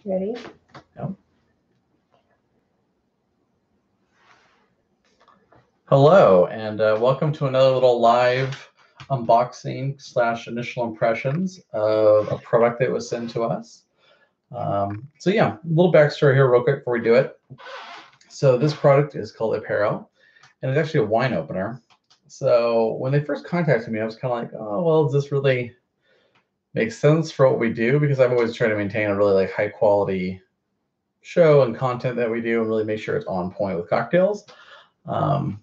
Ready? Yep. Hello, and welcome to another little live unboxing / initial impressions of a product that was sent to us. So yeah, a little backstory here real quick before we do it. So this product is called Apero, and it's actually a wine opener. So when they first contacted me, I was kind of like, oh, well, does this really make sense for what we do? Because I've always tried to maintain a really high quality show and content that we do and really make sure it's on point with cocktails. So I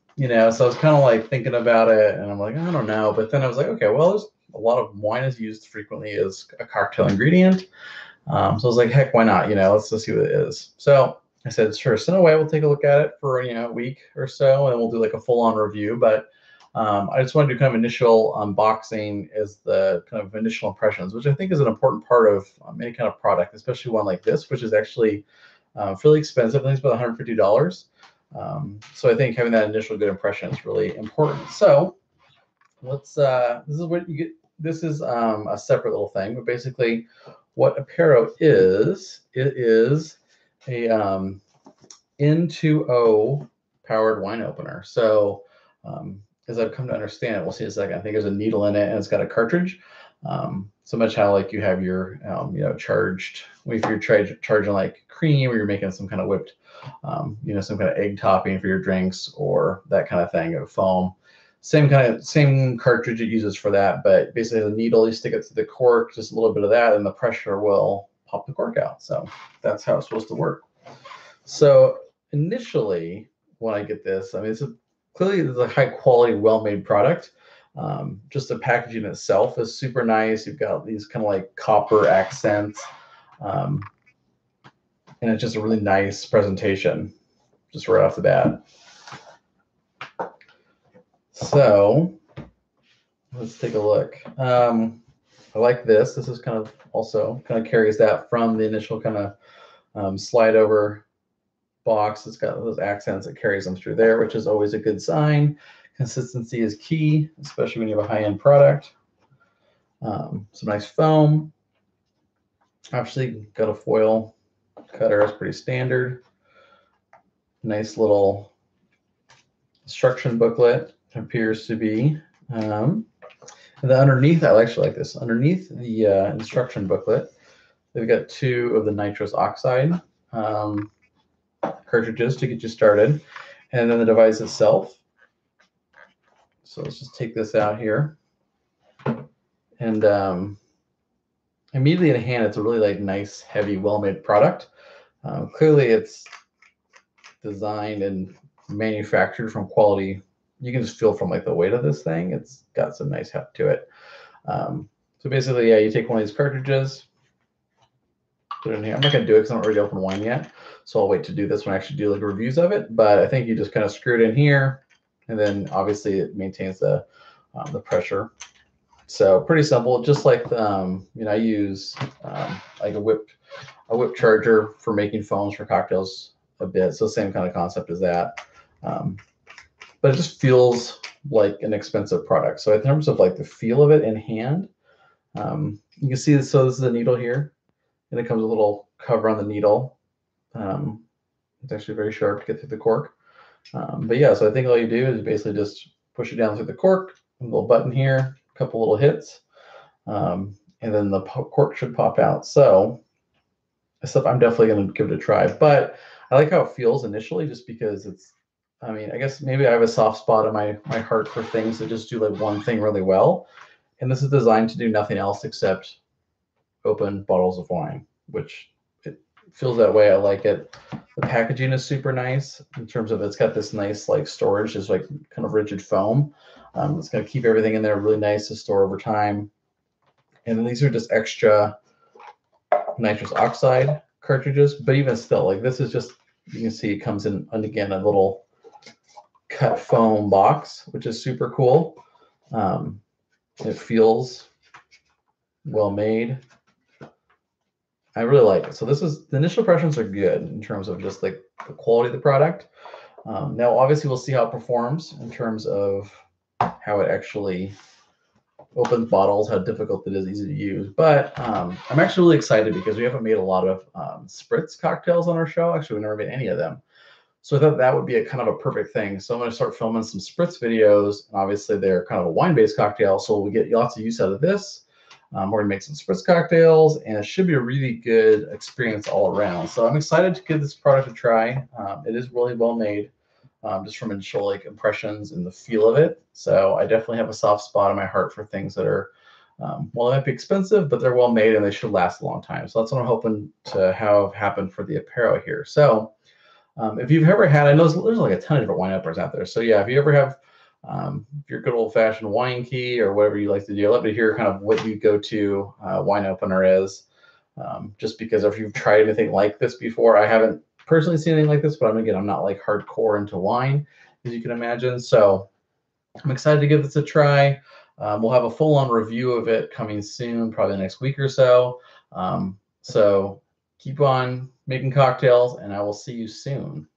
was kind of thinking about it, and I'm like, I don't know. But then I was like, okay, well, there's a lot of wine is used frequently as a cocktail ingredient. So I was like, heck, why not? Let's just see what it is. So I said, sure, send away. We'll take a look at it for a week or so, and we'll do a full-on review. But I just wanted to do kind of initial unboxing as the kind of initial impressions, which I think is an important part of any kind of product, especially one like this, which is actually fairly expensive. I think it's about $150. So I think having that initial good impression is really important. So let's, this is what you get. This is a separate little thing, but basically what Apero is, it is a N2O powered wine opener. So as I've come to understand it, we'll see in a second, I think there's a needle in it and it's got a cartridge. So much how you have your, charged, if you're charging cream or you're making some kind of whipped, some kind of egg topping for your drinks or that kind of thing, or foam. Same cartridge it uses for that, but basically the needle, you stick it through the cork, just a little bit of that, and the pressure will pop the cork out. So that's how it's supposed to work. So initially, when I get this, I mean, clearly it's a high quality, well-made product. Just the packaging itself is super nice. You've got these kind of copper accents, and it's just a really nice presentation, just right off the bat. So let's take a look. I like this. This is kind of carries that from the initial kind of slide over box. It's got those accents. It carries them through there, which is always a good sign. Consistency is key, especially when you have a high-end product. Some nice foam. Obviously, got a foil cutter. It's pretty standard. Nice little instruction booklet. It appears to be. And then underneath, I actually like this. Underneath the instruction booklet, they've got 2 of the nitrous oxide cartridges to get you started, and then the device itself. So let's just take this out here, and immediately in hand, it's a really nice, heavy, well-made product. Clearly, it's designed and manufactured from quality. You can just feel from the weight of this thing. It's got some nice heft to it. So basically, yeah, you take one of these cartridges, put it in here. I'm not going to do it because I haven't already opened wine yet, so I'll wait to do this when I actually do reviews of it. But I think you just kind of screw it in here, and then obviously it maintains the pressure. So pretty simple. Just I use a whip charger for making foams for cocktails a bit. So same kind of concept as that. But it just feels like an expensive product. So in terms of the feel of it in hand, you can see this. So this is a needle here, and it comes with a little cover on the needle. It's actually very sharp to get through the cork. But yeah, so I think all you do is basically just push it down through the cork, a little button here, a couple little hits, and then the cork should pop out. So I'm definitely going to give it a try. But I like how it feels initially, just because I guess maybe I have a soft spot in my heart for things that just do one thing really well. And this is designed to do nothing else except open bottles of wine, which it feels that way. I like it. The packaging is super nice in terms of it's got this nice storage, just kind of rigid foam. It's going to keep everything in there really nice to store over time. And then these are just extra nitrous oxide cartridges, but even still, this is just, you can see it comes in, and again, a little cut foam box, which is super cool. It feels well made. I really like it. So the initial impressions are good in terms of just the quality of the product. Now, obviously, we'll see how it performs in terms of how it actually opens bottles, how difficult it is, easy to use. But I'm actually really excited because we haven't made a lot of spritz cocktails on our show. Actually, we never made any of them. So I thought that would be a kind of a perfect thing. So I'm going to start filming some spritz videos. And obviously, they're kind of a wine-based cocktail, so we get lots of use out of this. We're going to make some spritz cocktails, and it should be a really good experience all around. So I'm excited to give this product a try. It is really well made, just from initial like impressions and the feel of it. So I definitely have a soft spot in my heart for things that are, well, they might be expensive, but they're well made and they should last a long time. So that's what I'm hoping to have happen for the Apero here. So if you've ever had, I know there's like a ton of different wine openers out there. So yeah, if you ever have your good old fashioned wine key or whatever you like to do, I'd love to hear kind of what you go to wine opener is. Just because if you've tried anything like this before, I haven't personally seen anything like this, but again, I'm not like hardcore into wine, as you can imagine. So I'm excited to give this a try. We'll have a full-on review of it coming soon, probably the next week or so. So keep on making cocktails, and I will see you soon.